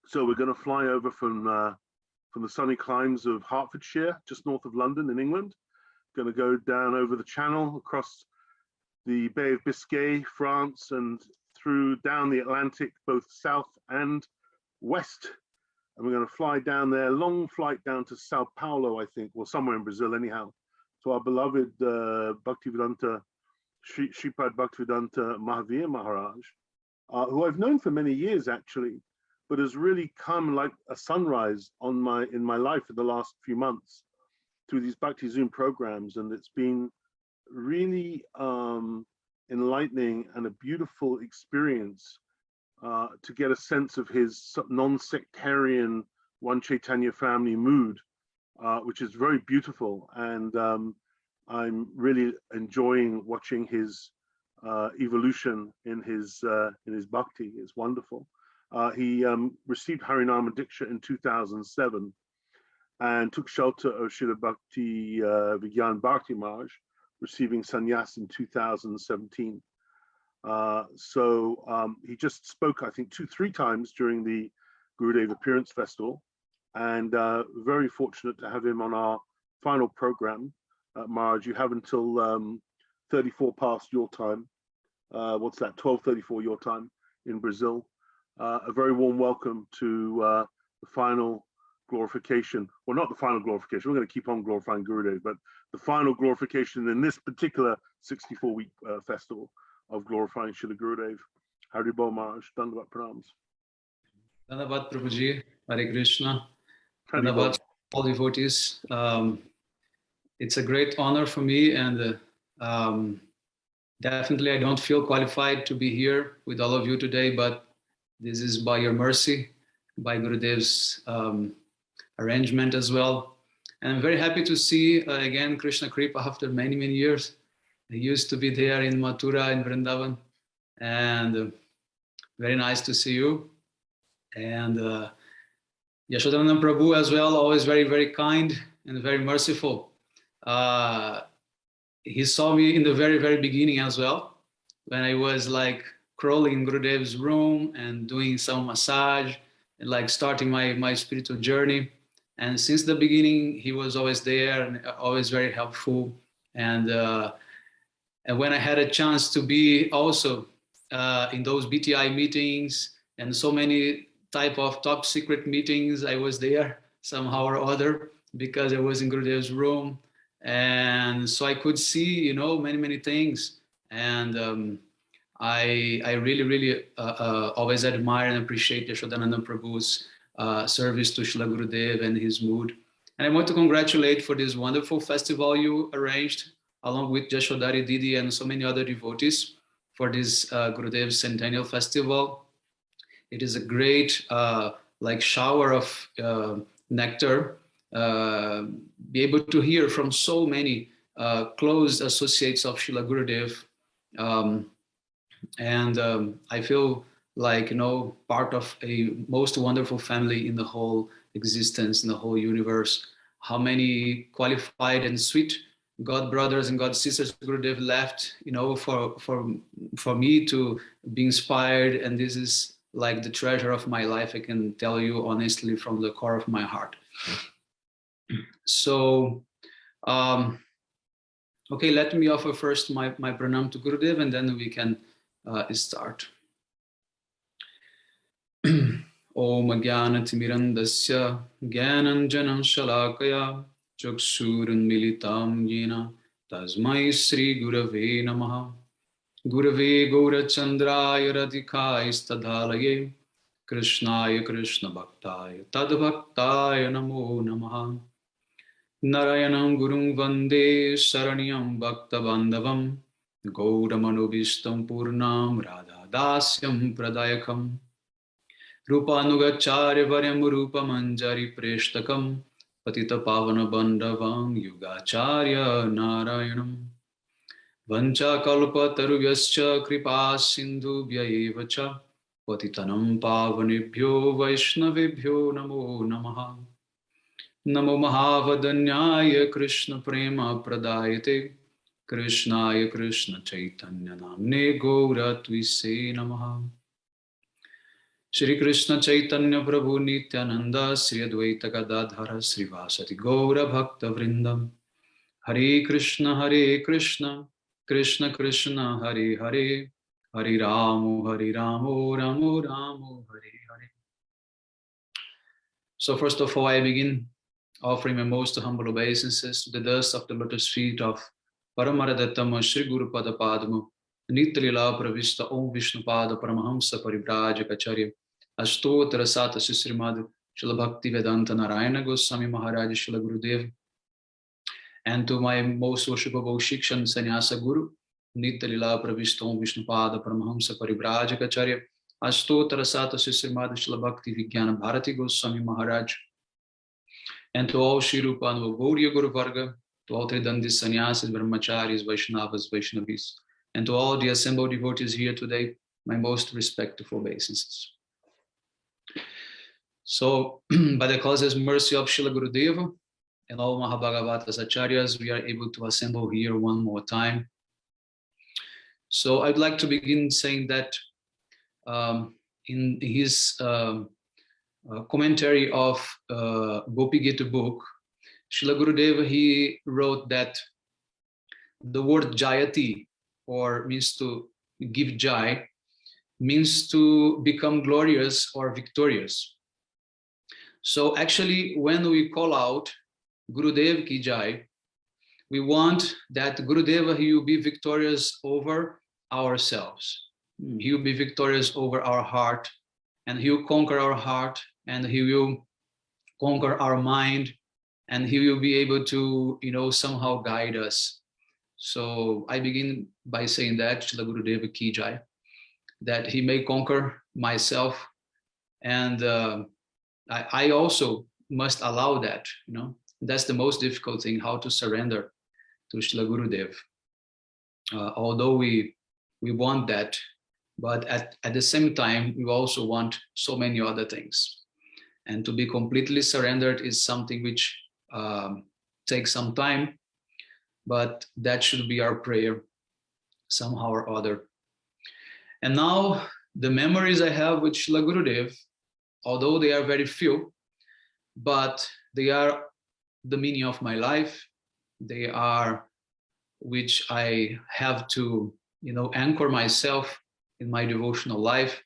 So we're going to fly over from the sunny climes of Hertfordshire, just north of London in England. Going to go down over the Channel, across the Bay of Biscay, France, and through down the Atlantic, both south and west. And we're going to fly down there, long flight down to Sao Paulo, I think, or somewhere in Brazil anyhow, to our beloved Bhaktivedanta, Sripad Bhaktivedanta Mahavir Maharaj, who I've known for many years actually, but has really come like a sunrise in my life for the last few months through these Bhakti Zoom programs. And it's been really enlightening and a beautiful experience to get a sense of his non-sectarian One Chaitanya family mood, which is very beautiful. And I'm really enjoying watching his evolution in his bhakti. It's wonderful. He received Harinama Diksha in 2007 and took shelter of Srila Bhakti Vigyan Bharti Maharaj, receiving sannyas in 2017. So he just spoke, I think, 2-3 times during the Gurudeva Appearance Festival, and very fortunate to have him on our final program. Maharaj, you have until 34 past your time. What's that, 12:34 your time in Brazil. A very warm welcome to the final glorification. Well, not the final glorification. We're going to keep on glorifying Gurudev, but the final glorification in this particular 64-week festival of glorifying Srila Gurudev. Haribol Maharaj, Dandavat Pranams. Dandavat Prabhuji, Hare Krishna. Dandavat all devotees. It's a great honor for me, and definitely I don't feel qualified to be here with all of you today, but this is by your mercy, by Gurudev's arrangement as well. And I'm very happy to see again Krishna Kripa after many, many years. He used to be there in Mathura in Vrindavan, and very nice to see you. And Yashodananda Prabhu as well, always very, very kind and very merciful. He saw me in the very, very beginning as well, when I was like crawling in Gurudev's room and doing some massage and like starting my spiritual journey. And since the beginning, he was always there and always very helpful. And when I had a chance to be also in those BTI meetings and so many type of top secret meetings, I was there somehow or other because I was in Gurudev's room. And so I could see, you know, many, many things. And I really, really always admire and appreciate Yashodananda Prabhu's service to Srila Gurudev and his mood. And I want to congratulate for this wonderful festival you arranged, along with Jashodari Didi and so many other devotees, for this Gurudev Centennial Festival. It is a great like shower of nectar, be able to hear from so many close associates of Srila Gurudev. And I feel like, you know, part of a most wonderful family in the whole existence, in the whole universe. How many qualified and sweet God brothers and God sisters Gurudev left, you know, for me to be inspired. And this is like the treasure of my life, I can tell you honestly from the core of my heart. So, okay, let me offer first my pranam to Gurudev, and then we can start. Om Jnanatimirandasya Jnananjanam Shalakaya Chakshurunmilitam Yena Tasmai Sri Gurave Namaha. Gurave Gaurachandraya Radhikaya Stadhalaye Krishnaya Krishna Bhaktaya Tadbhaktaya Namo Namaha. Narayanam Gurum Vande Saranyam Bhakta Bandhavam Gaudamanobishtam Purnam Radha Dasyam Pradayakam Rupanugacharya Varyam Rupa Manjari Preshtakam Patita Pavana Bandhavam Yugacharya Narayanam Vancha Kalpa Taruvyascha Kripa Sindhubhya Evacha Patitanam Pavanebhyo Vaishnavebhyo Namo Namaha. Namo Mahavadanyaya Krishna Prema Pradayate Krishnaya Krishna Chaitanya Namne Gaura Twise Namaha. Shri Krishna Chaitanya Prabhu Nityananda Sri Advaita Gadadhara Srivasati Gaura Bhakta Vrindam. Hare Krishna Krishna Krishna Hare Hare, Hare Ramo Ramo Ramo Hare Hare. So first of all, I begin offering my most humble obeisances to the dust of the lotus feet of Paramaradattama Shri Guru Pada Padma, Nityalila Pravista Om Vishnu Pada Paramahamsa Parivrajaka Ashtottara Sata Srimad Srila Bhakti-Vedanta Narayana Gosvami Maharaja Srila Gurudeva, and to my most worshipable Shikshan Sannyasa Guru, Nityalila Pravista Om Vishnu Pada Paramahamsa Parivrajaka Ashtottara Sata Srimad Srila Bhakti Vijnana Bharati Goswami Maharaj, and to all Shri Rupa and Gaudiya Guru Varga, to all Tridandis Sannyasis, Brahmacharis, Vaishnavas, Vaishnavis, and to all the assembled devotees here today, my most respectful obeisances. So, by the causeless mercy of Srila Gurudeva and all Mahabhagavatas Acharyas, we are able to assemble here one more time. So, I'd like to begin saying that in his commentary of Gopi Gita book, Srila Gurudeva, he wrote that the word Jayati, or means to give Jai, means to become glorious or victorious. So actually, when we call out Gurudev Ki Jai, we want that Gurudeva, he will be victorious over ourselves. He will be victorious over our heart, and he will conquer our heart, and he will conquer our mind, and he will be able to, somehow guide us. So I begin by saying that, Srila Gurudeva Ki Jai, that he may conquer myself, and I also must allow that, That's the most difficult thing, how to surrender to Srila Gurudev. Although we want that, but at the same time, we also want so many other things. And to be completely surrendered is something which takes some time, but that should be our prayer somehow or other. And now the memories I have with Srila Gurudev, although they are very few, but they are the meaning of my life. They are which I have to, anchor myself in my devotional life.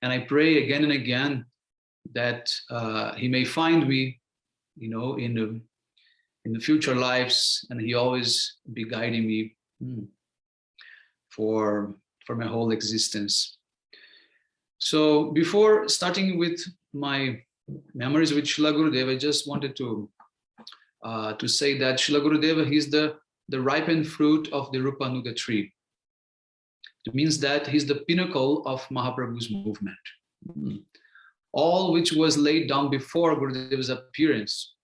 And I pray again and again that he may find me, in the future lives, and he always be guiding me for my whole existence. So before starting with my memories with Srila Gurudeva, I just wanted to say that Srila Gurudeva, he's the ripened fruit of the Rupanuga tree. It means that he's the pinnacle of Mahaprabhu's movement. All which was laid down before Gurudeva's appearance,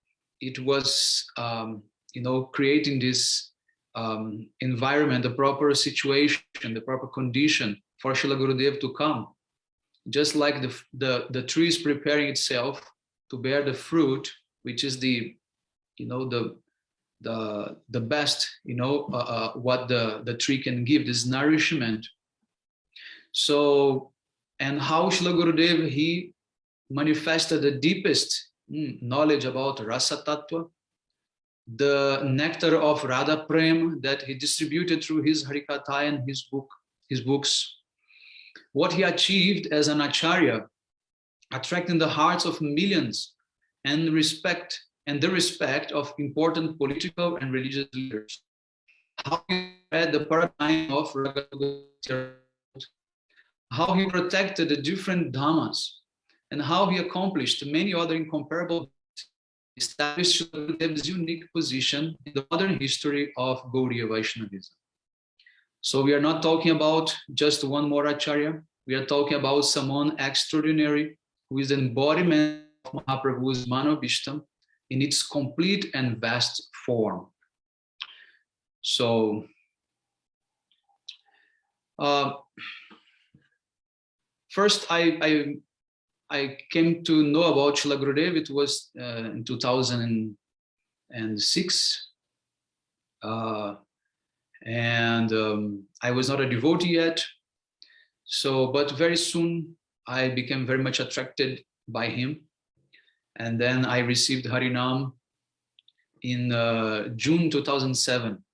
it was, creating this environment, the proper situation, the proper condition for Srila Gurudeva to come. Just like the tree is preparing itself to bear the fruit, which is the best, what the tree can give, this nourishment. So, and how Srila Gurudeva, he manifested the deepest knowledge about Rasa Tattva, the nectar of Radha Prem that he distributed through his Harikatha and his books. What he achieved as an Acharya, attracting the hearts of millions and the respect of important political and religious leaders. How he read the paradigm of Raga, how he protected the different dhammas, and how he accomplished many other incomparable, established Gurudeva's unique position in the modern history of Gaudiya Vaishnavism. So we are not talking about just one more Acharya. We are talking about someone extraordinary who is the embodiment of Mahaprabhu's Manobishtam in its complete and vast form. So, first I came to know about Srila Gurudeva. It was in 2006. And I was not a devotee yet. So, but very soon I became very much attracted by him. And then I received Harinam in June 2007.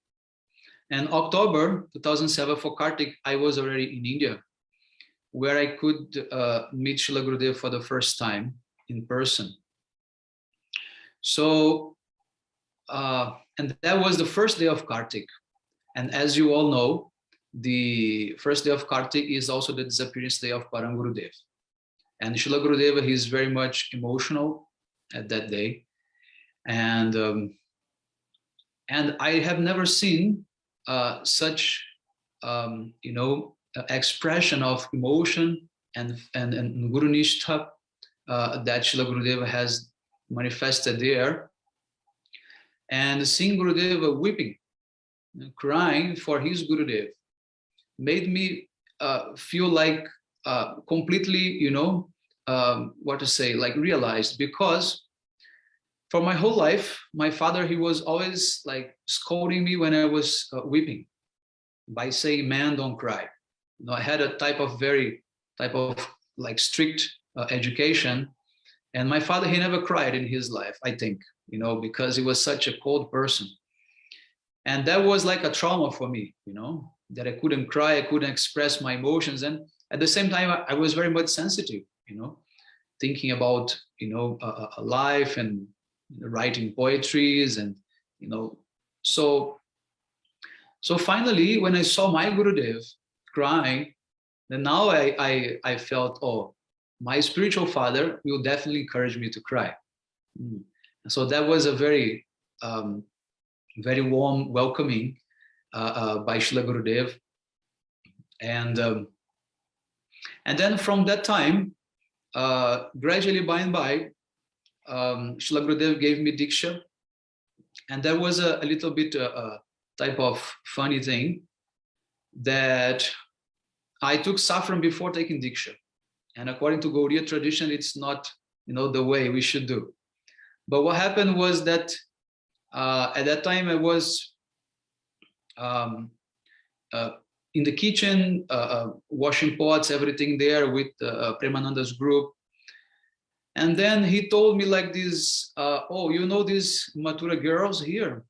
And October 2007 for Kartik, I was already in India, where I could meet Srila Gurudeva for the first time in person. So, and that was the first day of Kartik. And as you all know, the first day of Kartik is also the disappearance day of Param Gurudev. And Srila Gurudeva, he's very much emotional at that day. And I have never seen such, expression of emotion and Guru Nishtha that Srila Gurudeva has manifested there. And seeing Gurudeva weeping, crying for his Gurudev, made me feel like completely, realized, because for my whole life, my father, he was always like scolding me when I was weeping by saying, man, don't cry. I had a type of like strict education. And my father, he never cried in his life, I think, because he was such a cold person. And that was like a trauma for me, that I couldn't cry, I couldn't express my emotions. And at the same time, I was very much sensitive, thinking about, a life and writing poetries and, so finally, when I saw my Gurudev crying, then now I felt, oh, my spiritual father will definitely encourage me to cry. So that was a very, very warm welcoming by Srila Gurudev. And then from that time, gradually by and by, Srila Gurudev gave me Diksha. And that was a little bit type of funny thing, that I took saffron before taking Diksha. And according to Gaudiya tradition, it's not, the way we should do. But what happened was that at that time I was in the kitchen, washing pots, everything there with Premananda's group. And then he told me like this, these Mathura girls here,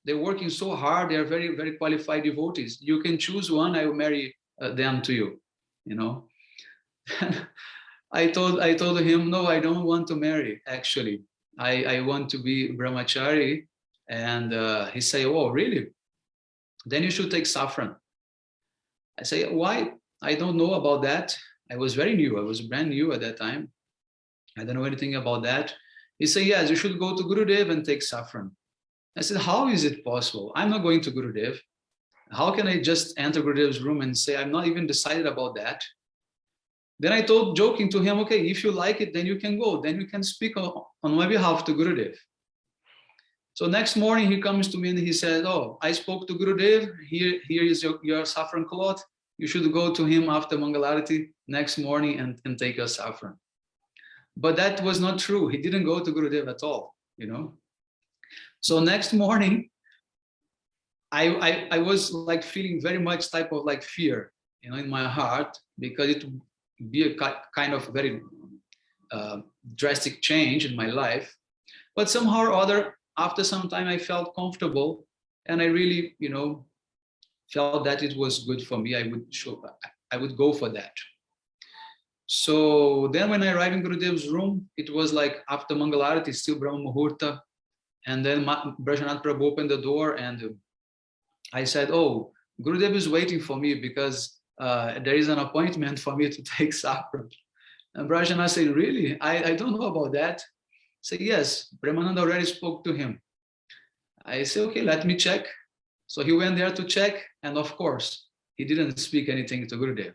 they're working so hard. They're very, very qualified devotees. You can choose one, I will marry them to you, I told him, no, I don't want to marry, actually. I want to be brahmachari. And he said, oh, really? Then you should take saffron. I say, why? I don't know about that. I was very new. I was brand new at that time. I don't know anything about that. He said, yes, you should go to Gurudev and take saffron. I said, how is it possible? I'm not going to Gurudev. How can I just enter Gurudev's room and say, I'm not even decided about that? Then I told, joking to him, okay, if you like it, then you can go. Then you can speak on my behalf to Gurudev. So next morning he comes to me and he said, oh, I spoke to Gurudev. Here is your saffron cloth. You should go to him after Mangalarati next morning and take your saffron. But that was not true. He didn't go to Gurudev at all, So next morning, I was like feeling very much type of like fear, in my heart, because it would be a kind of very drastic change in my life. But somehow or other, after some time, I felt comfortable, and I really, felt that it was good for me. I would go for that. So then when I arrived in Gurudev's room, it was like after Mangalarati, still Brahma Muhurta. And then Brajanath Prabhu opened the door and I said, oh, Gurudev is waiting for me because there is an appointment for me to take saffron. And Brajanath said, really? I don't know about that. I said, yes, Premananda already spoke to him. I said, okay, let me check. So he went there to check. And of course, he didn't speak anything to Gurudev.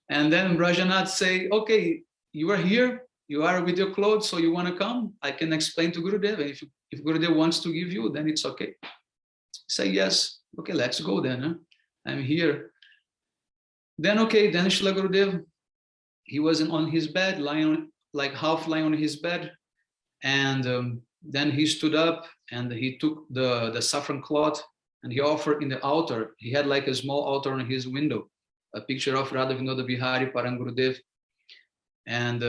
And then Brajanath say, okay, you are here. You are with your clothes, so you want to come? I can explain to Gurudev. And if Gurudev wants to give you, then it's okay. Say yes. Okay, let's go then. Huh? I'm here. Then Srila Gurudev, he was on his bed, half lying on his bed. And then he stood up and he took the saffron cloth and he offered in the altar, he had like a small altar on his window, a picture of Radha Vinoda Bihari Parang Gurudev. And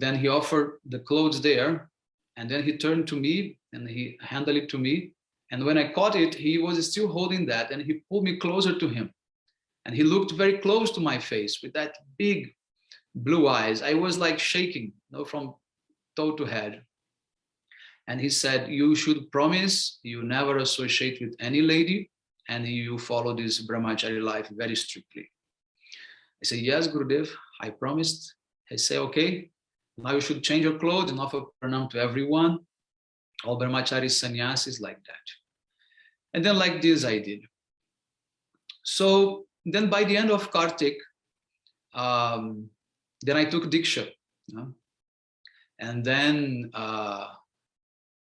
then he offered the clothes there, and then he turned to me and he handed it to me. And when I caught it, he was still holding that, and he pulled me closer to him. And he looked very close to my face with that big blue eyes. I was like shaking, from toe to head. And he said, you should promise you never associate with any lady, and you follow this brahmachari life very strictly. I said, yes, Gurudev, I promised. I say, okay, now you should change your clothes and offer pranam to everyone. All brahmachari sannyasis like that. And then like this I did. So then by the end of Kartik, then I took Diksha. And then,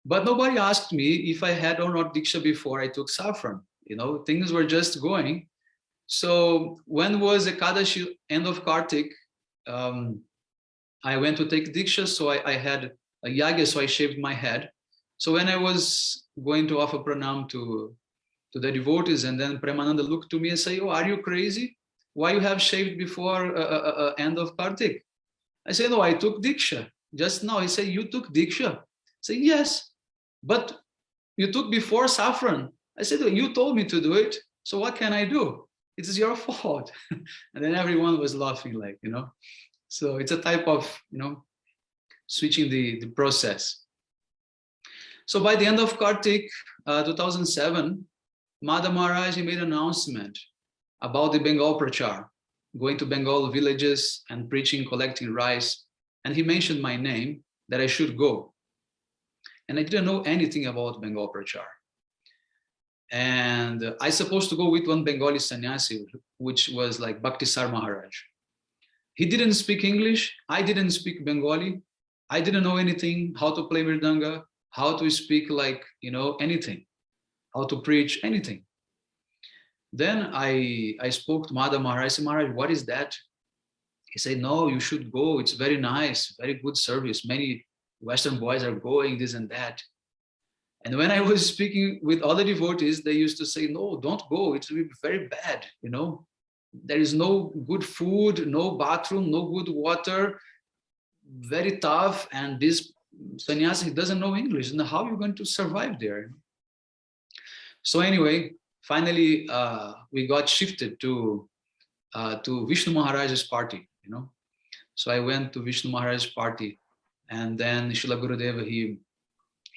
but nobody asked me if I had or not Diksha before I took saffron. Things were just going. So when was Ekadashi, end of Kartik, I went to take Diksha, so I had a yagya, so I shaved my head. So when I was going to offer pranam to the devotees, and then Premananda looked to me and said, oh, are you crazy? Why you have shaved before end of Kartik? I said, no, I took Diksha just now. He said, you took Diksha? I said, yes, but you took before saffron. I said, well, you told me to do it, so what can I do? It is your fault. And then everyone was laughing, like, So it's a type of, switching the process. So by the end of Kartik, 2007, Madha Maharaja made an announcement about the Bengal Prachar, going to Bengal villages and preaching, collecting rice. And he mentioned my name, that I should go. And I didn't know anything about Bengal Prachar. And I supposed to go with one Bengali sannyasi, which was like Bhaktisar Maharaj. He didn't speak English. I didn't speak Bengali. I didn't know anything, how to play mridanga, how to speak like, anything, how to preach, anything. Then I spoke to Madha Maharaj. I said, Maharaj, what is that? He said, no, you should go. It's very nice, very good service. Many Western boys are going, this and that. And when I was speaking with other devotees, they used to say, no, don't go. It will be very bad, There is no good food, no bathroom, no good water, very tough. And this sannyasi doesn't know English. And how are you going to survive there? So anyway, finally, we got shifted to Vishnu Maharaja's party, So I went to Vishnu Maharaja's party, and then Srila Gurudeva,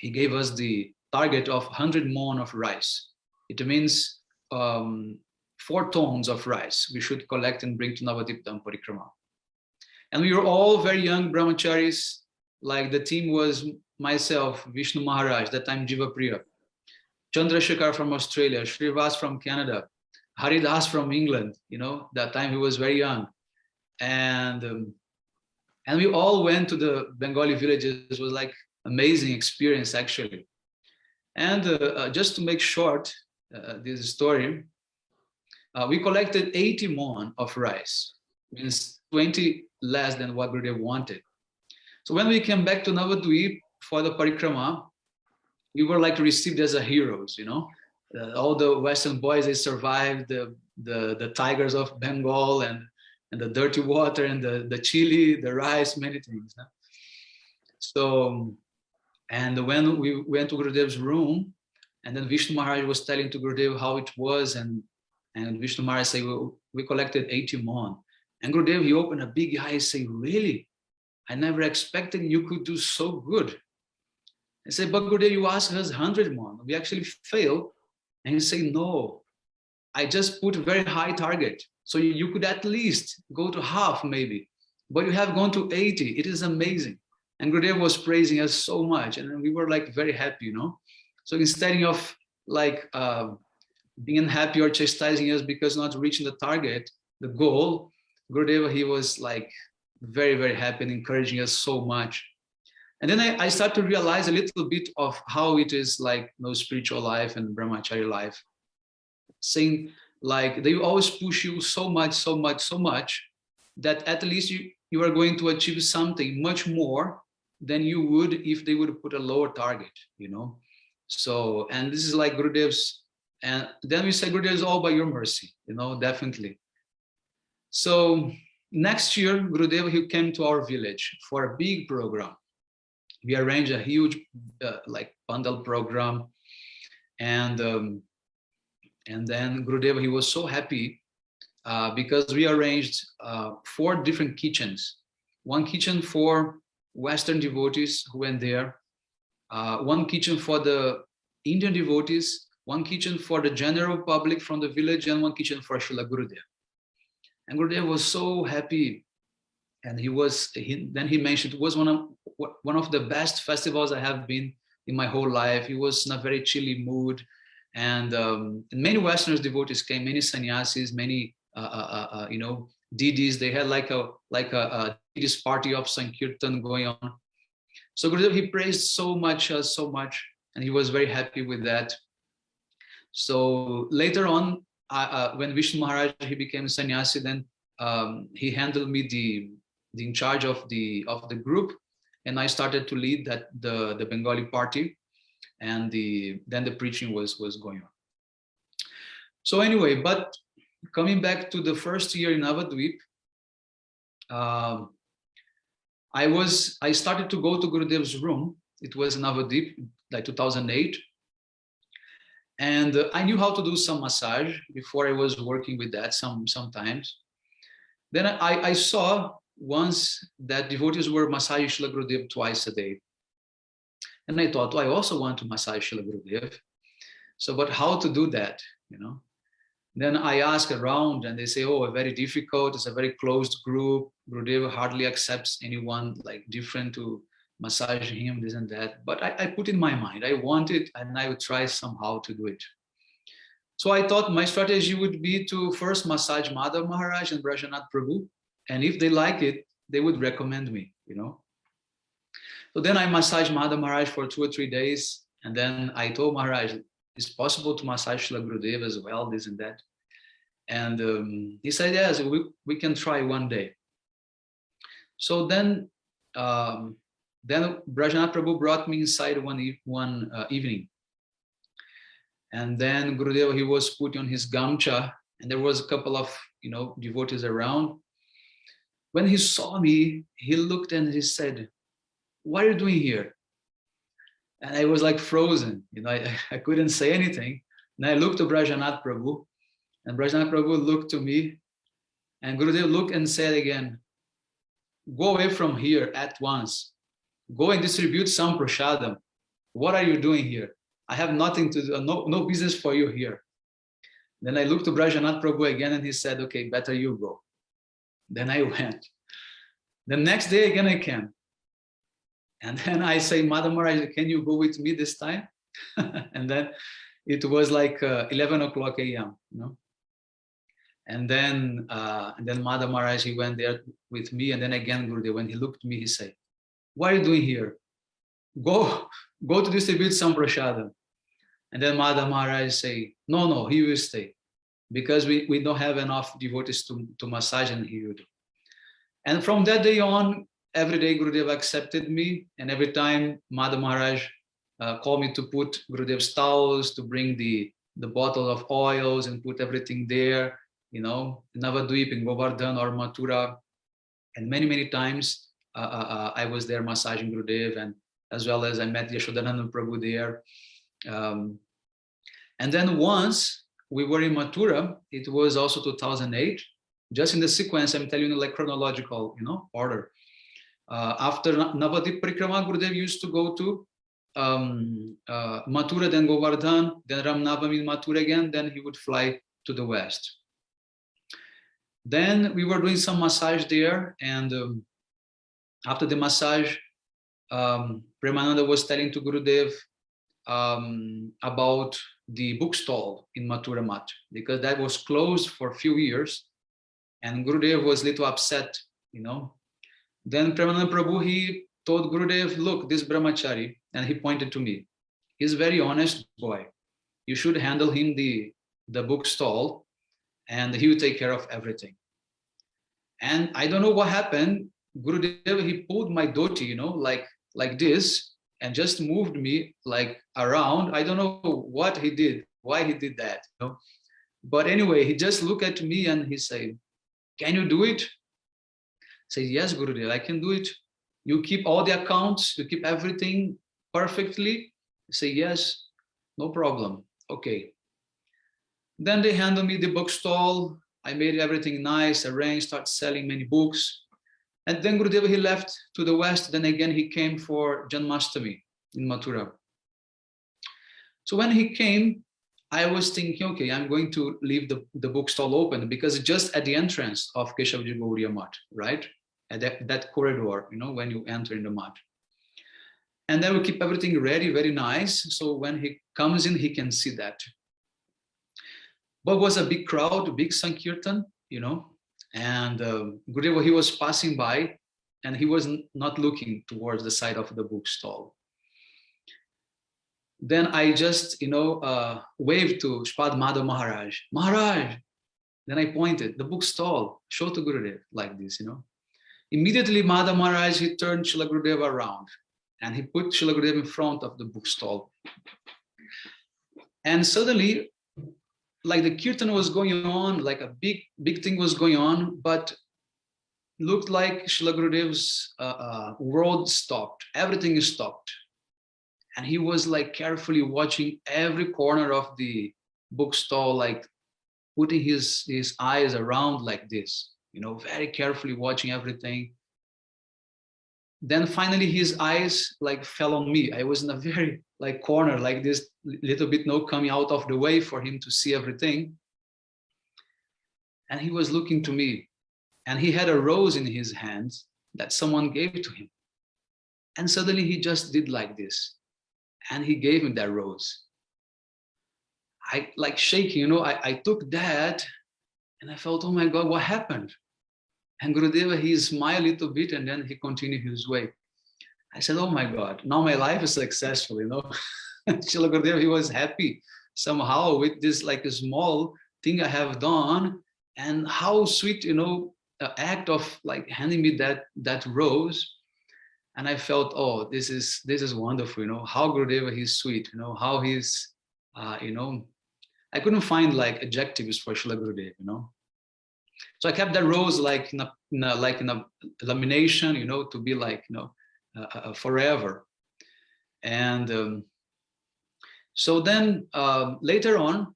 he gave us the target of 100 mon of rice. It means 4 tons of rice we should collect and bring to Navadip Dham Parikrama. And we were all very young brahmacharis. Like the team was myself, Vishnu Maharaj, that time Jiva Priya, Chandrasekhar from Australia, Srivas from Canada, Haridas from England, that time he was very young. And we all went to the Bengali villages. It was like amazing experience, actually. And just to make short this story, we collected 80 mon of rice, means 20 less than what Gurudev wanted. So when we came back to Navadvip for the parikrama, we were like received as a heroes, all the Western boys, they survived the tigers of Bengal and the dirty water and the chili, the rice, many things. So, and when we went to Gurudev's room, and then Vishnu Maharaj was telling to Gurudev how it was, and Vishnu Maharaj said, well, we collected 80 mon. And Gurudev, he opened a big eye and said, really? I never expected you could do so good. I said, but Gurudev, you asked us 100 mon. We actually failed. And he said, no, I just put a very high target. So you could at least go to half maybe, but you have gone to 80. It is amazing. And Gurudev was praising us so much. And we were like very happy, So instead of like being unhappy or chastising us because not reaching the target, the goal, Gurudeva, he was like very, very happy and encouraging us so much. And then I started to realize a little bit of how it is like spiritual life and brahmachari life. Saying like they always push you so much, so much, so much that at least you are going to achieve something much more than you would if they would put a lower target, So, and this is like Gurudev's And then we said, Gurudev, is all by your mercy, definitely. So next year, Gurudeva, he came to our village for a big program. We arranged a huge bundle program. And then Gurudeva, he was so happy because we arranged 4 different kitchens. One kitchen for Western devotees who went there, one kitchen for the Indian devotees, one kitchen for the general public from the village, and one kitchen for Srila Gurudeva. And Gurudeva was so happy. And then he mentioned it was one of the best festivals I have been in my whole life. He was in a very chilly mood. And many Western devotees came, many sannyasis, many didis. They had like a didis party of Sankirtan going on. So Gurudev, he praised so much, and he was very happy with that. So later on, when Vishnu Maharaj, he became sannyasi, then he handled me the in charge of the group, and I started to lead the Bengali party, and then the preaching was going on. So anyway, but coming back to the first year in Navadvip, I started to go to Gurudev's room. It was in Navadvip, like 2008. And I knew how to do some massage before. I was working with that sometimes. Then I saw once that devotees were massaging Srila Gurudev twice a day. And I thought, I also want to massage Srila Gurudev. So, but how to do that, Then I asked around, and they say, very difficult. It's a very closed group. Gurudeva hardly accepts anyone like different to massage him, this and that. But I put in my mind, I want it, and I would try somehow to do it. So I thought my strategy would be to first massage Madhav Maharaj and Brajanath Prabhu. And if they like it, they would recommend me, So then I massaged Madhav Maharaj for 2 or 3 days. And then I told Maharaj, it's possible to massage Srila Gurudeva as well, this and that. And he said, yes, we can try one day. So then Brajanath Prabhu brought me inside one evening. And then Gurudeva, he was put on his gamcha, and there was a couple of, devotees around. When he saw me, he looked and he said, what are you doing here? And I was like frozen, I couldn't say anything. And I looked to Brajanath Prabhu, and Brajanath Prabhu looked to me, and Gurudev looked and said again, go away from here at once. Go and distribute some prasadam. What are you doing here? I have nothing to do, no business for you here. Then I looked to Brajanath Prabhu again, and he said, okay, better you go. Then I went. The next day again I came. And then I say, Madam Maharaj, can you go with me this time? And then it was like 11 o'clock a.m. And then Madam Maharaj, he went there with me. And then again, Gurudev, when he looked at me, he said, what are you doing here? Go to distribute some prasadam. And then Madam Maharaj say, no, he will stay. Because we don't have enough devotees to massage, and he will do. And from that day on, every day Gurudeva accepted me, and every time Madhav Maharaj called me to put Gurudev's towels, to bring the bottle of oils and put everything there, Navadvip in Govardhan or Mathura. And many times I was there massaging Gurudev, and as well as I met Yashodananda Prabhu there. And then once we were in Mathura, it was also 2008, just in the sequence, I'm telling you like chronological, order. After Navadvip Parikrama, Gurudev used to go to Mathura, then Govardhan, then Ramnavami in Mathura again, then he would fly to the west. Then we were doing some massage there, and after the massage, Premananda was telling to Gurudev about the bookstall in Mathura Math, because that was closed for a few years, and Gurudev was a little upset, Then Premananda Prabhu, he told Gurudev, look, this brahmachari, and he pointed to me, he's a very honest boy. You should handle him the bookstall, and he will take care of everything. And I don't know what happened. Gurudev, he pulled my dhoti, like this, and just moved me like around. I don't know what he did, why he did that, you know. But anyway, he just looked at me and he said, "Can you do it?" I said, "Yes, Gurudev, I can do it. You keep all the accounts, you keep everything perfectly." I say, "Yes, no problem." Okay. Then they handed me the bookstall. I made everything nice, arranged, started selling many books. And then Gurudeva, he left to the west. Then again, he came for Janmashtami in Mathura. So when he came, I was thinking, okay, I'm going to leave the bookstall open because it's just at the entrance of Keshavji Gaudiya Math, right? At that corridor, you know, when you enter in the Math. And then we keep everything ready, very nice. So when he comes in, he can see that. But it was a big crowd, a big Sankirtan, you know, and Gurudeva, he was passing by and he was not looking towards the side of the bookstall. Then I just, you know, waved to Sripad Madhav Maharaj, "Maharaj." Then I pointed, the bookstall, show to Gurudev like this, you know. Immediately Madhav Maharaj, he turned Srila Gurudeva around and he put Srila Gurudeva in front of the bookstall. And suddenly, like the kirtan was going on, like a big thing was going on, but looked like Srila Gurudev's world stopped. Everything is stopped. And he was like carefully watching every corner of the bookstall, like putting his eyes around like this, you know, very carefully watching everything. Then finally his eyes like fell on me. I was in a very like corner like this, little bit no coming out of the way for him to see everything. And he was looking to me and he had a rose in his hands that someone gave to him. And suddenly he just did like this and he gave him that rose. I like shaking, you know, I took that and I felt, oh my God, what happened? And Gurudeva, he smiled a little bit and then he continued his way. I said, oh my God, now my life is successful, you know. Srila Gurudeva, he was happy somehow with this like a small thing I have done, and how sweet, you know, act of like handing me that rose. And I felt, oh, this is wonderful, you know, how Gurudeva, he's sweet, you know, how he's, you know, I couldn't find like adjectives for Srila Gurudeva, you know. So I kept that rose like in a lamination, you know, to be like, you know, forever. And so then later on,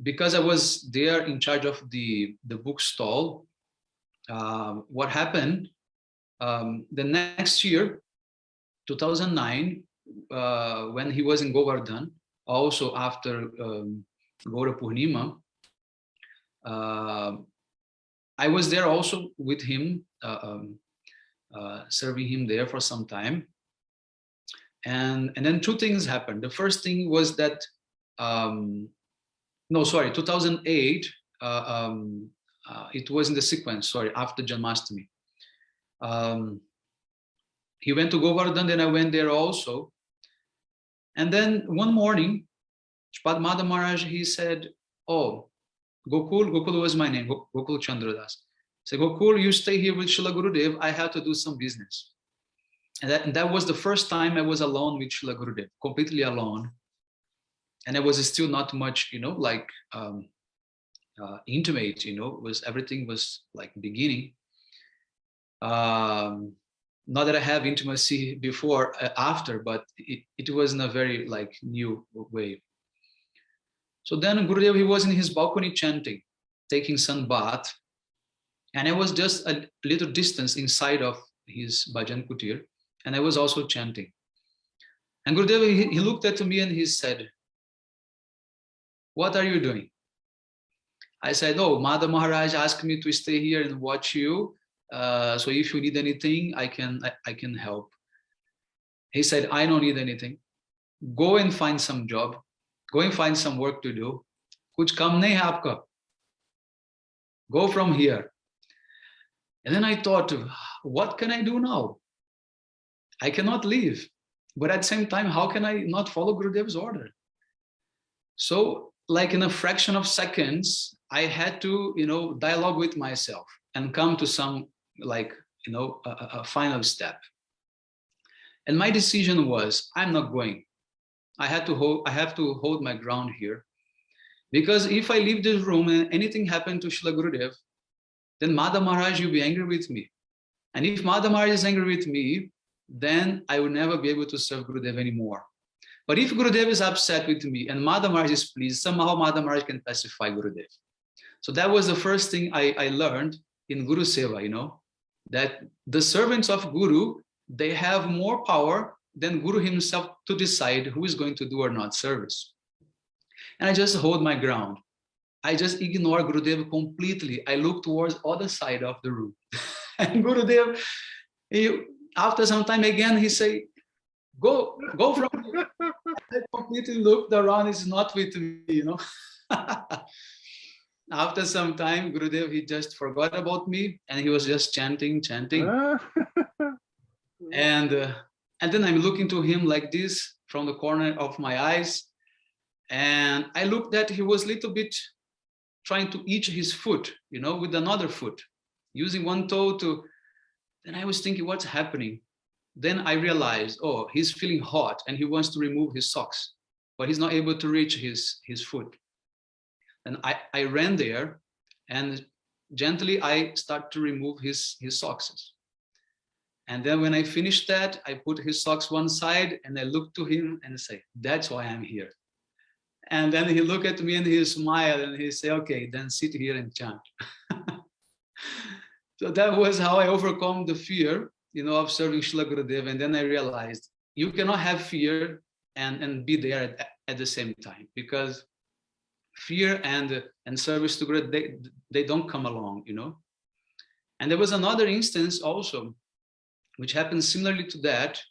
because I was there in charge of the bookstall, what happened, the next year, 2009, when he was in Govardhan, also after Gaura Purnima, I was there also with him, serving him there for some time. And then two things happened. The first thing was that, 2008, it was in the sequence, after Janmashtami. He went to Govardhan, then I went there also. And then one morning, Sripad Madhav Maharaj, he said, oh, Gokul was my name, Gokul Chandradas. He said, Gokul, you stay here with Srila Gurudev, I have to do some business. And that was the first time I was alone with Srila Gurudev, completely alone. And I was still not much, you know, like intimate, you know, everything was like beginning. Not that I have intimacy before, after, but it was in a very like new way. So then Gurudev, he was in his balcony chanting, taking sun bath. And I was just a little distance inside of his bhajan kutir. And I was also chanting. And Gurudev, he looked at me and he said, what are you doing? I said, oh, Madhav Maharaj asked me to stay here and watch you. So if you need anything, I can help. He said, I don't need anything. Go and find some job. Go and find some work to do. Kuch kam nahi hai aapka. Go from here. And then I thought, what can I do now? I cannot leave. But at the same time, how can I not follow Gurudev's order? So like in a fraction of seconds, I had to, you know, dialogue with myself and come to some like, you know, a final step. And my decision was, I'm not going. I have to hold my ground here. Because if I leave this room and anything happened to Srila Gurudev, then Madhav Maharaj will be angry with me. And if Madhav Maharaj is angry with me, then I will never be able to serve Gurudev anymore. But if Gurudev is upset with me and Madhav Maharaj is pleased, somehow Madhav Maharaj can pacify Gurudev. So that was the first thing I learned in Guru Seva, that the servants of Guru, they have more power than Guru himself to decide who is going to do or not service. And I just hold my ground. I just ignore Gurudev completely. I look towards other side of the room. And Gurudev, after some time again, he say, go from here. I completely looked around, it's not with me, After some time, Gurudev, he just forgot about me and he was just chanting. And then I'm looking to him like this from the corner of my eyes. And I looked that he was a little bit trying to itch his foot, with another foot, using one toe to, then I was thinking, what's happening? Then I realized, oh, he's feeling hot and he wants to remove his socks, but he's not able to reach his foot. And I ran there and gently I start to remove his socks. And then when I finished that, I put his socks one side and I looked to him and say, that's why I'm here. And then he looked at me and he smiled and he said, okay, then sit here and chant. So that was how I overcome the fear, of serving Srila Gurudev. And then I realized you cannot have fear and be there at the same time, because fear and service to Gurudev, they don't come along, And there was another instance also, which happened similarly to that,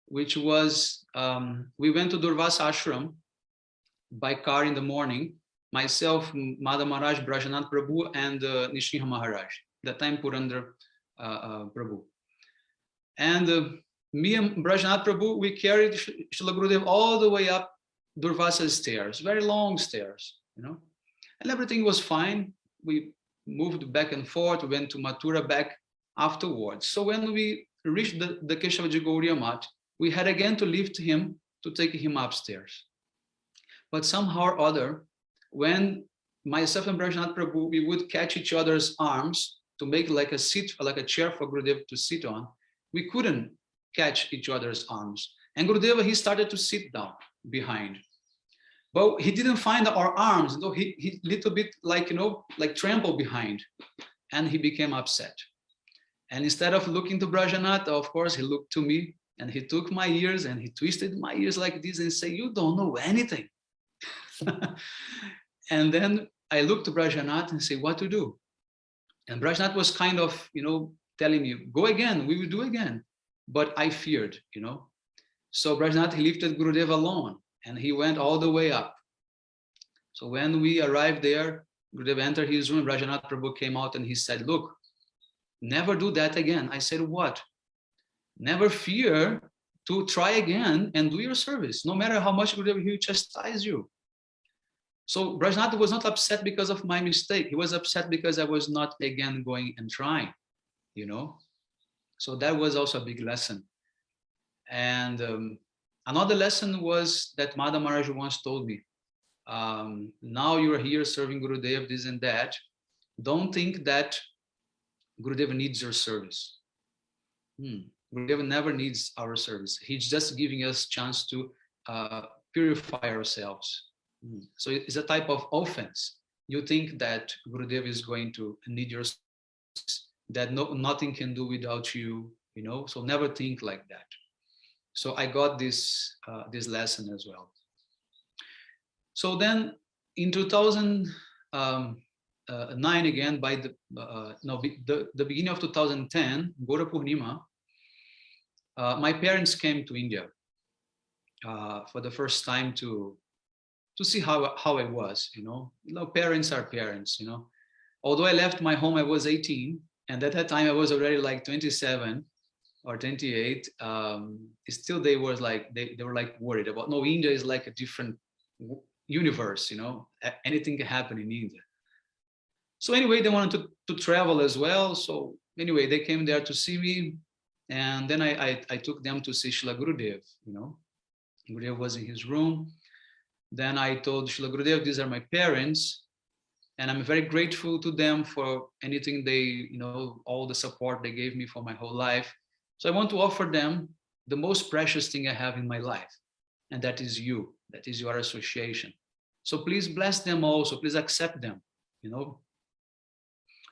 which was, we went to Durvasa Ashram by car in the morning, myself, Madhav Maharaj, Brajanath Prabhu, and Nishinha Maharaj, that time Purandra Prabhu. And me and Brajanath Prabhu, we carried Srila Gurudev all the way up Durvasa stairs, very long stairs, and everything was fine. We moved back and forth, we went to Mathura back afterwards. So when we reached the Keshavaji Gaudiya Mat, we had again to lift him to take him upstairs. But somehow or other, when myself and Brajanath Prabhu, we would catch each other's arms to make like a seat, like a chair for Gurudev to sit on, we couldn't catch each other's arms. And Gurudeva, he started to sit down behind. But he didn't find our arms, he little bit like, like trampled behind. And he became upset. And instead of looking to Brajanath, of course, he looked to me and he took my ears and he twisted my ears like this and said, you don't know anything. And then I looked to Brajanath and said, what to do? And Brajanath was kind of, telling me, go again, we will do again. But I feared, So Brajanath, he lifted Gurudeva alone and he went all the way up. So when we arrived there, Gurudeva entered his room, Brajanath Prabhu came out and he said, look, never do that again. I said, what? Never fear to try again and do your service, no matter how much Gurudeva will chastise you. So Brajanath was not upset because of my mistake. He was upset because I was not again going and trying, So that was also a big lesson. And another lesson was that Madhav Maharaj once told me, now you're here serving Gurudev, this and that. Don't think that Gurudeva needs your service. Gurudeva never needs our service. He's just giving us chance to purify ourselves. So it's a type of offense. You think that Gurudeva is going to need your service, that nothing can do without you, So never think like that. So I got this lesson as well. So then in 2009 again, by the beginning of 2010, Gora Purnima, my parents came to India for the first time to see how I was, Parents are parents, Although I left my home, I was 18, and at that time I was already like 27 or 28. Still, they were like worried about. No, India is like a different universe, Anything can happen in India. So anyway, they wanted to travel as well. So anyway, they came there to see me, and then I took them to see Srila Gurudev, Gurudeva was in his room. Then I told Srila Gurudev, these are my parents, and I'm very grateful to them for anything they, all the support they gave me for my whole life. So I want to offer them the most precious thing I have in my life, and that is you, that is your association. So please bless them also, please accept them,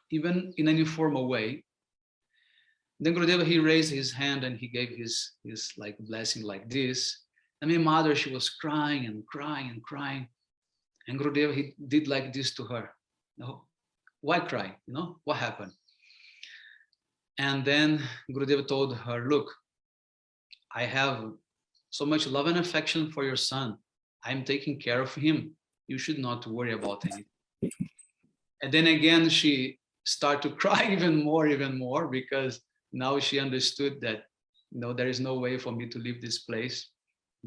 even in an informal way. Then Gurudeva, he raised his hand and he gave his like blessing like this. And my mother, she was crying and crying and crying. And Gurudeva, he did like this to her. No, why cry? What happened? And then Gurudeva told her, look, I have so much love and affection for your son. I'm taking care of him. You should not worry about anything. And then again, she started to cry even more, because now she understood that, there is no way for me to leave this place,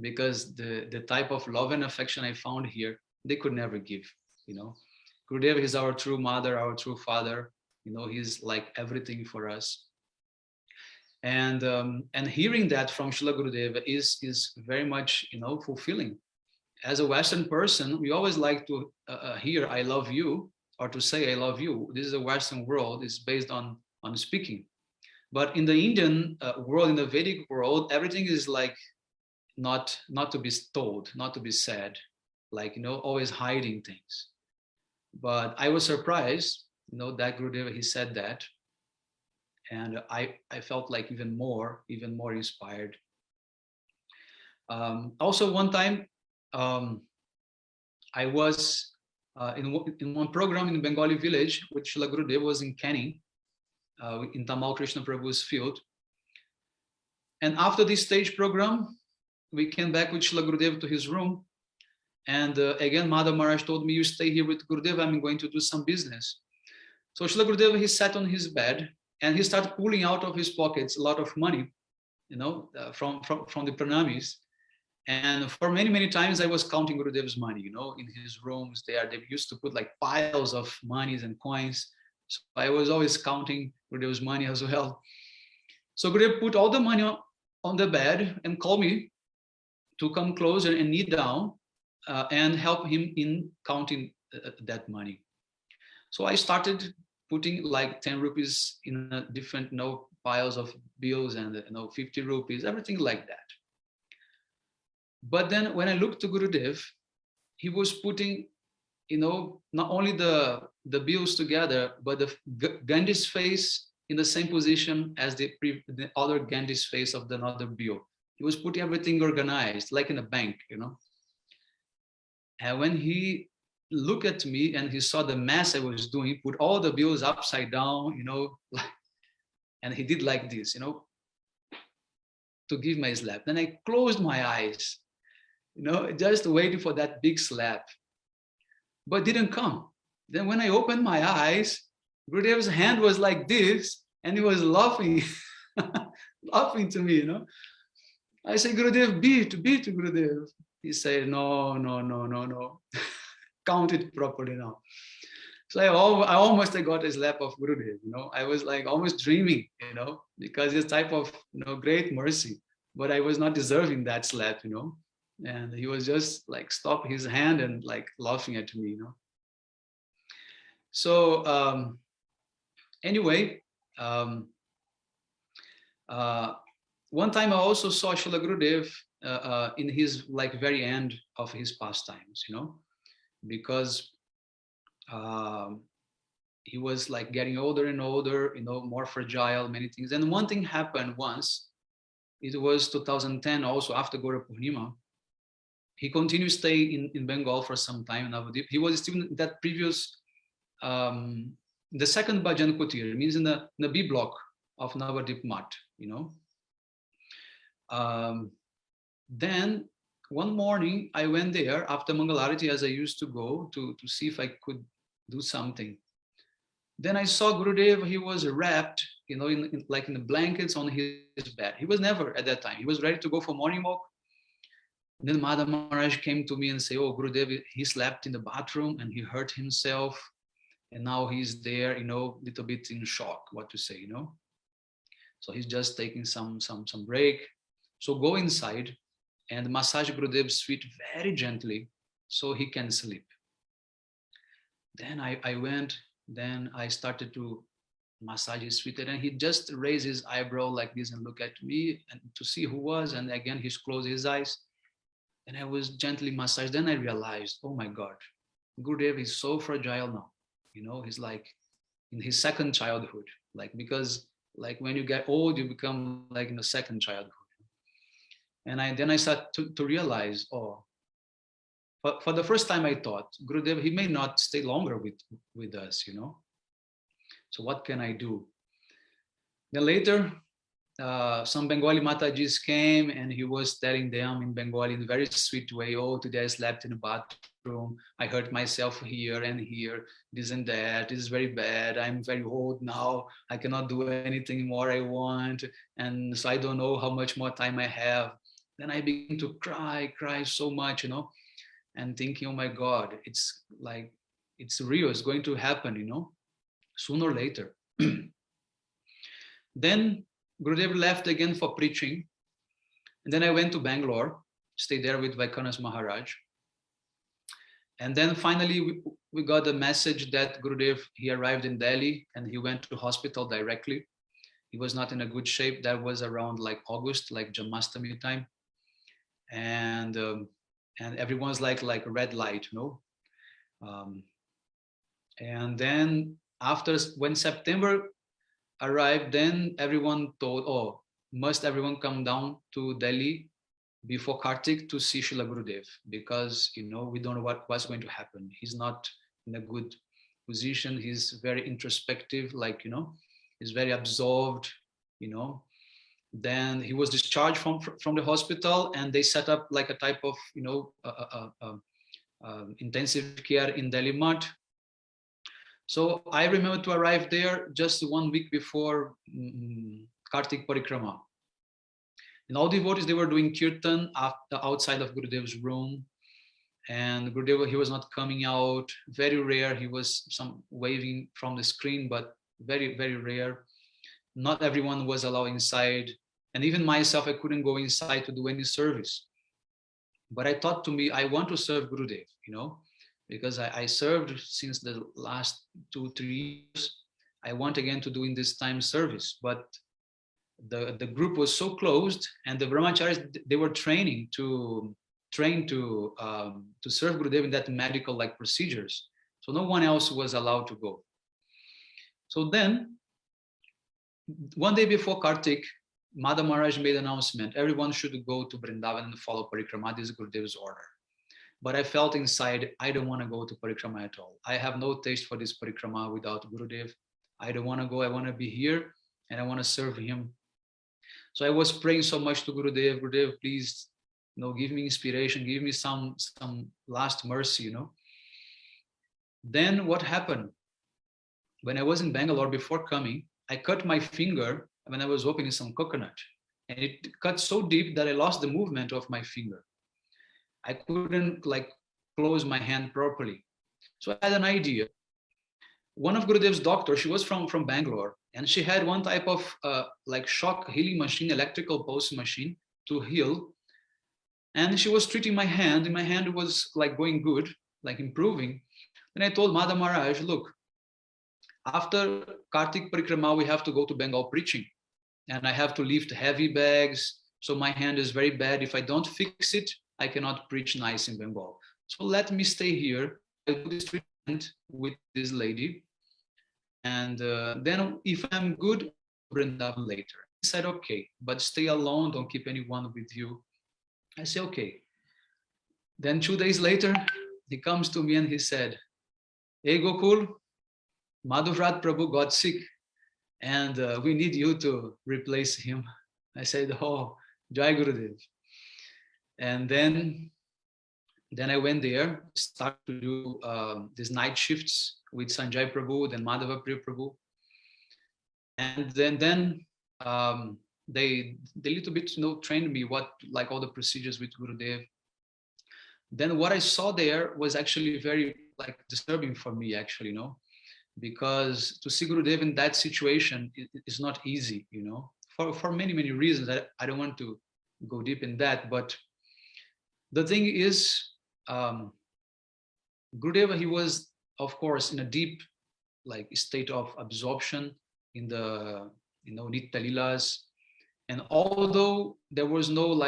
because the type of love and affection I found here, they could never give, Gurudeva is our true mother, our true father, he's like everything for us. And hearing that from Srila Gurudeva is very much, fulfilling. As a Western person, we always like to hear, I love you, or to say, I love you. This is a Western world, it's based on speaking. But in the Indian world, in the Vedic world, everything is like not to be told, not to be said, like, always hiding things. But I was surprised, that Gurudeva, he said that. And I felt like even more inspired. Also, one time, I was in one program in Bengali village with Srila Gurudeva, was in Canning, in Tamal Krishna Prabhu's field. And after this stage program, we came back with Srila Gurudeva to his room. And again, Madhav Maharaj told me, you stay here with Gurudeva, I'm going to do some business. So Srila Gurudeva, he sat on his bed and he started pulling out of his pockets a lot of money, from the pranamis. And for many times I was counting Gurudeva's money, in his rooms there. They used to put like piles of monies and coins. So I was always counting Gurudeva's money as well. So Gurudeva put all the money on the bed and called me to come closer and kneel down and help him in counting that money. So I started putting like 10 rupees in different piles of bills, and 50 rupees, everything like that. But then when I looked to Gurudev, he was putting, not only the bills together, but the Gandhi's face in the same position as the other Gandhi's face of another bill. He was putting everything organized, like in a bank, And when he looked at me and he saw the mess I was doing, he put all the bills upside down, and he did like this, to give my slap. Then I closed my eyes, just waiting for that big slap, but didn't come. Then when I opened my eyes, Gurudeva's hand was like this, and he was laughing, laughing to me, I said, Gurudev, beat Gurudev. He said, no. Count it properly now. So I almost got a slap of Gurudev, I was like almost dreaming, because it's type of, great mercy, but I was not deserving that slap, and he was just like stop his hand and like laughing at me, So anyway, one time I also saw Srila Gurudev in his like very end of his pastimes, because he was like getting older and older, more fragile, many things. And one thing happened once, it was 2010, also after Gaura Purnima. He continued to stay in Bengal for some time in Navadip. He was still in that previous, the second Bhajan Kutir, means in the B block of Navadip Mat, Then one morning I went there after Mangalarati, as I used to go to see if I could do something. Then I saw Gurudev, he was wrapped, in the blankets on his bed. He was never at that time. He was ready to go for morning walk. And then Madhav Maharaj came to me and said, oh, Gurudev, he slept in the bathroom and he hurt himself. And now he's there, little bit in shock, what to say, So he's just taking some break. So go inside and massage Gurudev's feet very gently so he can sleep. Then I went, then I started to massage his feet, and he just raised his eyebrow like this and looked at me and to see who was, and again he closed his eyes, and I was gently massaged. Then I realized, oh my God, Gurudev is so fragile now. You know, he's like in his second childhood, like, because like when you get old, you become like in the second childhood. And then I started to realize, oh, for the first time I thought, Gurudev, he may not stay longer with us, you know. So what can I do? Then later, some Bengali Matajis came, and he was telling them in Bengali in a very sweet way, oh, today I slept in a bathroom, I hurt myself here and here, this and that, this is very bad, I'm very old now, I cannot do anything more I want, and so I don't know how much more time I have. Then I begin to cry so much, you know, and thinking, oh my God, it's like, it's real, it's going to happen, you know, sooner or later. Then Gurudev left again for preaching. And then I went to Bangalore, stayed there with Vaikanas Maharaj. And then finally we got a message that Gurudev, he arrived in Delhi and he went to hospital directly. He was not in a good shape. That was around like August, like Janmashtami time. And everyone's like a red light, you know. And then after, when September arrived, then everyone thought, oh, must everyone come down to Delhi before Kartik to see Srila Gurudev, because, you know, we don't know what's going to happen. He's not in a good position. He's very introspective, like, you know, he's very absorbed, you know. Then he was discharged from the hospital, and they set up like a type of, you know, intensive care in Delhi Math. So I remember to arrive there just 1 week before Kartik Parikrama. And all devotees, they were doing kirtan outside of Gurudev's room. And Gurudeva, he was not coming out, very rare. He was some waving from the screen, but very, very rare. Not everyone was allowed inside. And even myself, I couldn't go inside to do any service. But I thought to me, I want to serve Gurudev, you know, because I served since the last 2-3 years. I want again to do in this time service, but the group was so closed, and the brahmacharis, they were trained to serve Gurudev in that medical like procedures. So no one else was allowed to go. So then, one day before Kartik, Madha Maharaj made an announcement, everyone should go to Vrindavan and follow Parikrama. This is Gurudev's order. But I felt inside, I don't want to go to Parikrama at all. I have no taste for this Parikrama without Gurudev. I don't want to go. I want to be here and I want to serve him. So I was praying so much to Gurudev, Gurudev, please, you know, give me inspiration, give me some last mercy, you know. Then what happened? When I was in Bangalore before coming, I cut my finger when I was opening some coconut. And it cut so deep that I lost the movement of my finger. I couldn't like close my hand properly. So I had an idea. One of Gurudev's doctors, she was from Bangalore, and she had one type of like shock healing machine, electrical pulse machine to heal. And she was treating my hand, and my hand was like going good, like improving. Then I told Madha Maharaj, look, after Kartik Parikrama, we have to go to Bengal preaching. And I have to lift heavy bags. So my hand is very bad. If I don't fix it, I cannot preach nice in Bengal. So let me stay here. I'll do this treatment with this lady. And then if I'm good, Vrindavan later. He said, okay, but stay alone. Don't keep anyone with you. I said, okay. Then 2 days later, he comes to me and he said, hey, Gokul, Madhuvrat Prabhu got sick and we need you to replace him. I said, oh, Jai Gurudev. And then I went there, started to do these night shifts with Sanjay Prabhu, then Madhava Priya Prabhu. And then they little bit, you know, trained me what, like all the procedures with Gurudev. Then what I saw there was actually very like disturbing for me, actually, you know, because to see Gurudev in that situation is not easy, you know, for many, many reasons. I don't want to go deep in that, but The thing is, Gurudeva, he was, of course, in a deep state of absorption in the Nitya Lilas. And although there was no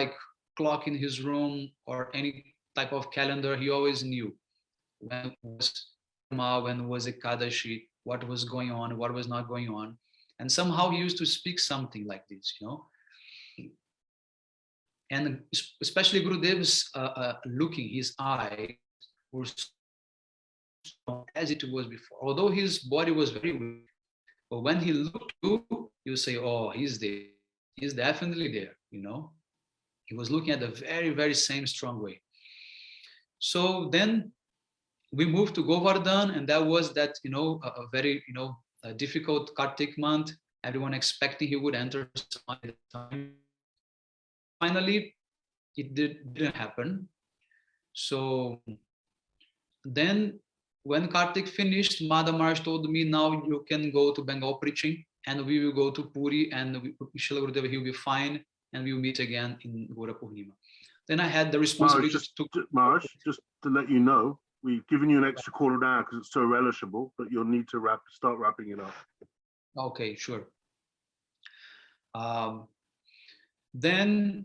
clock in his room or any type of calendar, he always knew when was when was Ekadashi, what was going on, what was not going on. And somehow he used to speak something like this, And especially Gurudev's looking, his eye was strong as it was before. Although his body was very weak, but when he looked you, you say, oh, he's there. He's definitely there, He was looking at the very, very same strong way. So then we moved to Govardhan, and that was a very, a difficult Kartik month. Everyone expecting he would enter at the time. Finally, it didn't happen. So then when Kartik finished, Madha Maharaj told me, now you can go to Bengal preaching, and we will go to Puri, and Srila Gurudeva, he will be fine, and we will meet again in Gora Purnima. Then I had the responsibility Maharaj, just to let you know, we've given you an extra quarter now because it's so relishable, but you'll need to start wrapping it up. Okay, sure. Then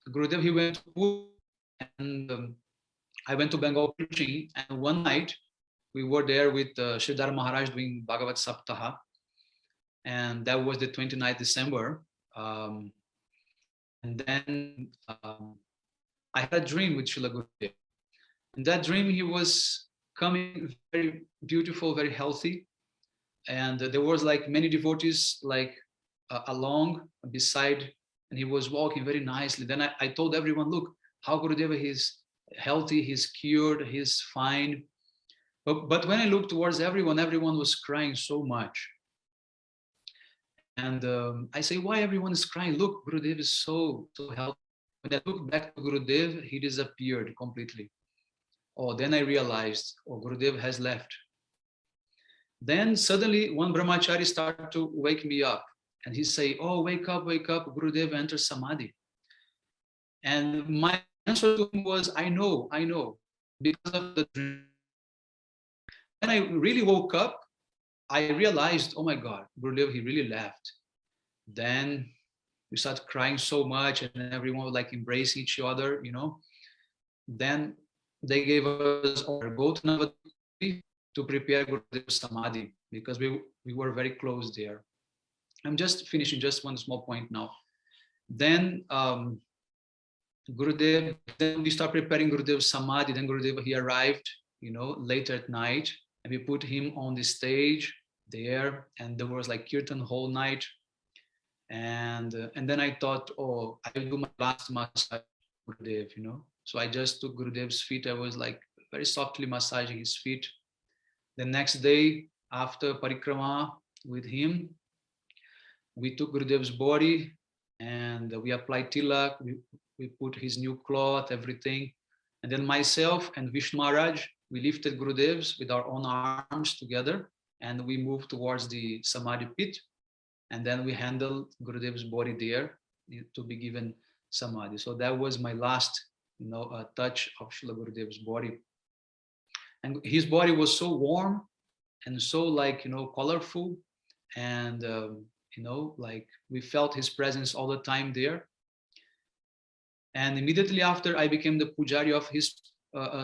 Gurudev, he went to Puri, and I went to Bengal preaching, and one night we were there with Sridhar Maharaj doing Bhagavat Saptaha, and that was the 29th December. And then I had a dream with Srila Gurudev. In that dream, he was coming very beautiful, very healthy, and there was many devotees along beside, and he was walking very nicely. Then I told everyone, look, how Gurudeva, he's healthy, he's cured, he's fine. But when I looked towards everyone was crying so much. And I say, why everyone is crying? Look, Gurudev is so healthy. When I looked back to Gurudev, he disappeared completely. Oh, then I realized, Gurudev has left. Then suddenly one brahmachari started to wake me up, and he say, oh, wake up, Gurudev enters Samadhi. And my answer to him was, I know, because of the dream. When I really woke up, I realized, oh my God, Gurudev, he really left. Then we started crying so much, and everyone was embracing each other, Then they gave us our go to Navadvip to prepare Gurudev's Samadhi, because we were very close there. I'm just finishing just one small point now. Then Gurudev, then we start preparing Gurudev's Samadhi. Then Gurudev, he arrived, later at night, and we put him on the stage there, and there was kirtan whole night. And then I thought, oh, I will do my last massage, Gurudev, So I just took Gurudev's feet. I was very softly massaging his feet. The next day, after parikrama with him, we took Gurudev's body and we applied tilak. We put his new cloth, everything. And then myself and Vishnu Maharaj, we lifted Gurudev's with our own arms together, and we moved towards the Samadhi pit. And then we handled Gurudev's body there to be given Samadhi. So that was my last, touch of Srila Gurudev's body. And his body was so warm and so colorful, and we felt his presence all the time there. And immediately after, I became the pujari of his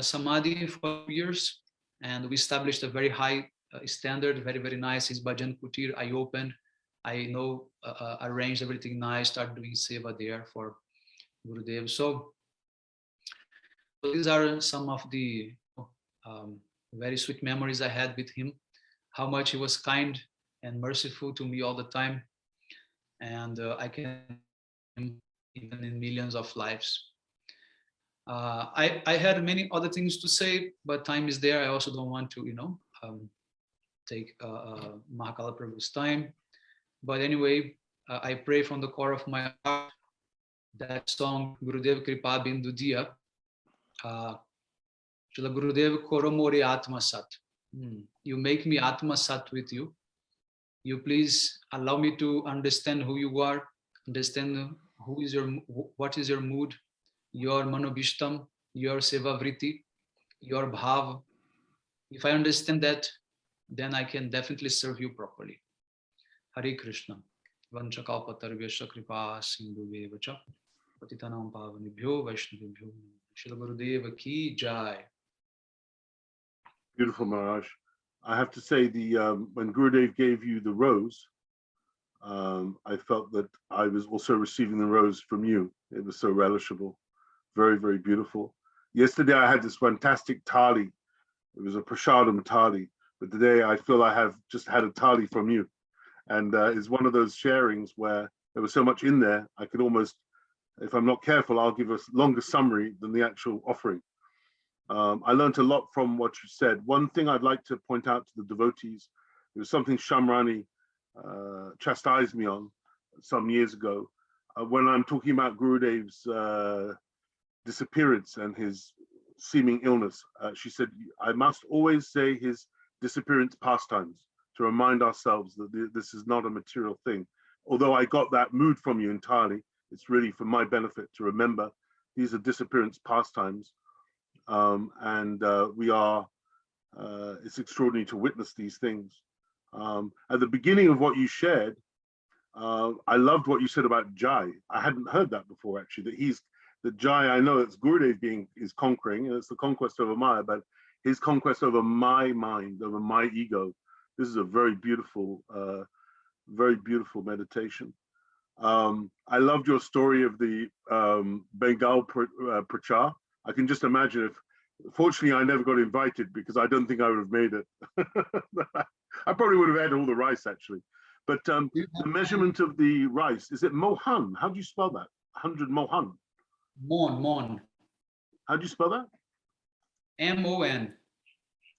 Samadhi for years, and we established a very high standard, very, very nice. His bhajan kutir I opened. I arranged everything nice, started doing seva there for Gurudev. So these are some of the very sweet memories I had with him, how much he was kind and merciful to me all the time. And I can even in millions of lives. I had many other things to say, but time is there. I also don't want to, take Mahakala Prabhu's time. But anyway, I pray from the core of my heart that song, Gurudev Kripa Bindu Diya, Srila Gurudev Koro Mori Atma Sat. You make me Atma Sat with you. You please allow me to understand who you are, understand what is your mood, your manobishtam, your sevavriti, your bhav. If I understand that, then I can definitely serve you properly. Hare Krishna. Vanchakalpatarvyasya kripa sindhuveva cha patitanam pavanebhyo vaishnavebhyo. Srila Gurudeva ki jai. Beautiful, Maharaj. I have to say, when Gurudev gave you the rose, I felt that I was also receiving the rose from you. It was so relishable, very, very beautiful. Yesterday I had this fantastic thali. It was a prasadam thali, but today I feel I have just had a thali from you. And it's one of those sharings where there was so much in there, I could almost, if I'm not careful, I'll give a longer summary than the actual offering. I learned a lot from what you said. One thing I'd like to point out to the devotees, it was something Shamrani chastised me on some years ago. When I'm talking about Gurudev's disappearance and his seeming illness, she said, I must always say his disappearance pastimes to remind ourselves that this is not a material thing. Although I got that mood from you entirely, it's really for my benefit to remember these are disappearance pastimes. It's extraordinary to witness these things. At the beginning of what you shared, I loved what you said about Jai. I hadn't heard that before, actually, that Jai, I know it's Gurudev is conquering, and it's the conquest over Maya, but his conquest over my mind, over my ego. This is a very beautiful meditation. I loved your story of the Bengal Prachar. I can just imagine if, fortunately, I never got invited because I don't think I would have made it. I probably would have had all the rice, actually. But the measurement of the rice, is it mohan? How do you spell that? 100 mohan? Mon. How do you spell that? M-O-N.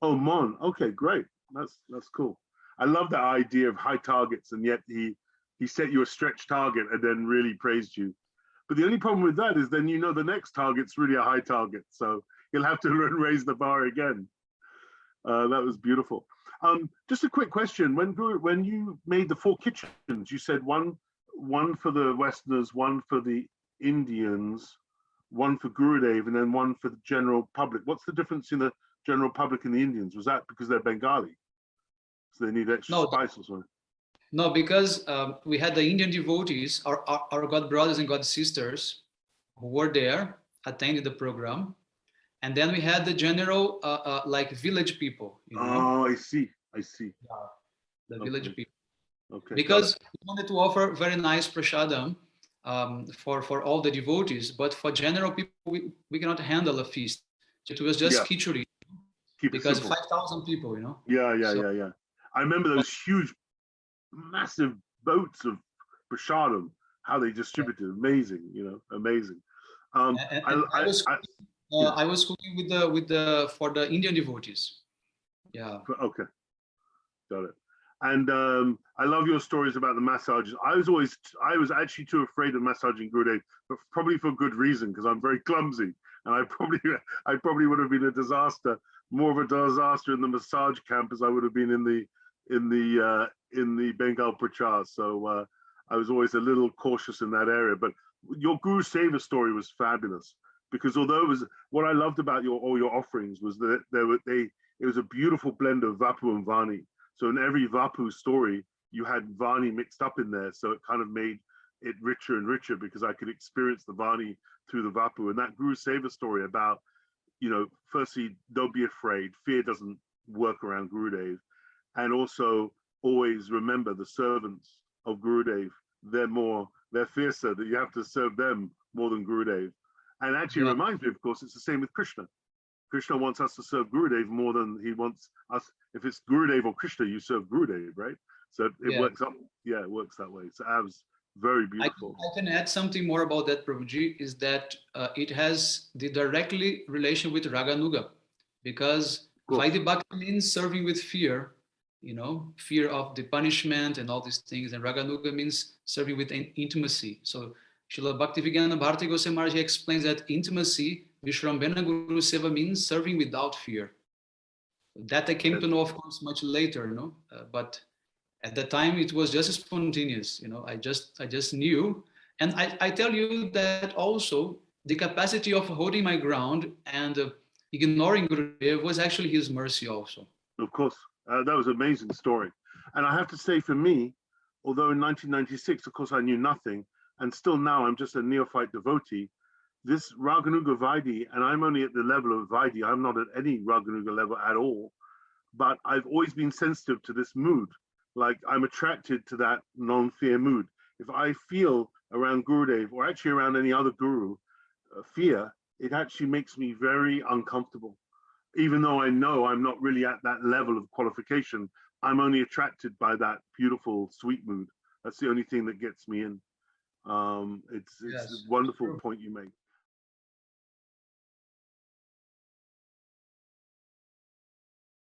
Oh, mon. Okay, great. That's cool. I love that idea of high targets, and yet he set you a stretch target and then really praised you. But the only problem with that is then you know the next target's really a high target. So you'll have to raise the bar again. That was beautiful. Just a quick question. When you made the 4 kitchens, you said one for the Westerners, one for the Indians, one for Gurudev, and then one for the general public. What's the difference in the general public and the Indians? Was that because they're Bengali? So they need extra spice or something? No, because we had the Indian devotees, our God brothers and God sisters who were there, attended the program. And then we had the general, like village people. You know? Oh, I see. Yeah, the village people. Okay. Because we wanted to offer very nice prasadam for all the devotees, but for general people, we cannot handle a feast. It was just khichuri. Because 5,000 people, you know. Yeah. I remember those huge, massive boats of prasadam, how they distributed. Amazing, amazing. I was cooking for the Indian devotees. Yeah. Okay, got it. And I love your stories about the massages. I was actually too afraid of massaging Gurudev, but probably for good reason, because I'm very clumsy, and I probably would have been a disaster, more of a disaster in the massage camp as I would have been in the Bengal Prachar. So I was always a little cautious in that area. But your Guru Seva story was fabulous, because although what I loved about all your offerings was that it was a beautiful blend of Vapu and Vani. So in every Vapu story, you had Vani mixed up in there. So it kind of made it richer and richer, because I could experience the Vani through the Vapu. And that Guru Seva story about, firstly, don't be afraid. Fear doesn't work around Gurudev. And also always remember the servants of Gurudev. They're fiercer, that you have to serve them more than Gurudev. And actually reminds me, of course, it's the same with Krishna. Krishna wants us to serve Gurudev more than he wants us. If it's Gurudev or Krishna, you serve Gurudev, right? So it works up. Yeah, it works that way. So that was very beautiful. I can add something more about that, Prabhuji, is that it has the directly relation with Raganuga, because Vaidhi Bhakti means serving with fear, fear of the punishment and all these things. And Raganuga means serving with intimacy. So Srila Bhaktivedanta Bharati Goswami Maharaj explains that intimacy, Vishrambhena Guru Seva, means serving without fear. That I came to know, of course, much later, but at the time it was just spontaneous. I just knew, And I tell you that also the capacity of holding my ground and ignoring Gurudev was actually his mercy also. Of course, that was an amazing story. And I have to say, for me, although in 1996, of course, I knew nothing, and still now I'm just a neophyte devotee, this Raganuga Vaidhi, and I'm only at the level of Vaidhi, I'm not at any Raganuga level at all, but I've always been sensitive to this mood. Like I'm attracted to that non-fear mood. If I feel around Gurudev or actually around any other guru, fear, it actually makes me very uncomfortable. Even though I know I'm not really at that level of qualification, I'm only attracted by that beautiful, sweet mood. That's the only thing that gets me in. It's Yes, a wonderful point you make.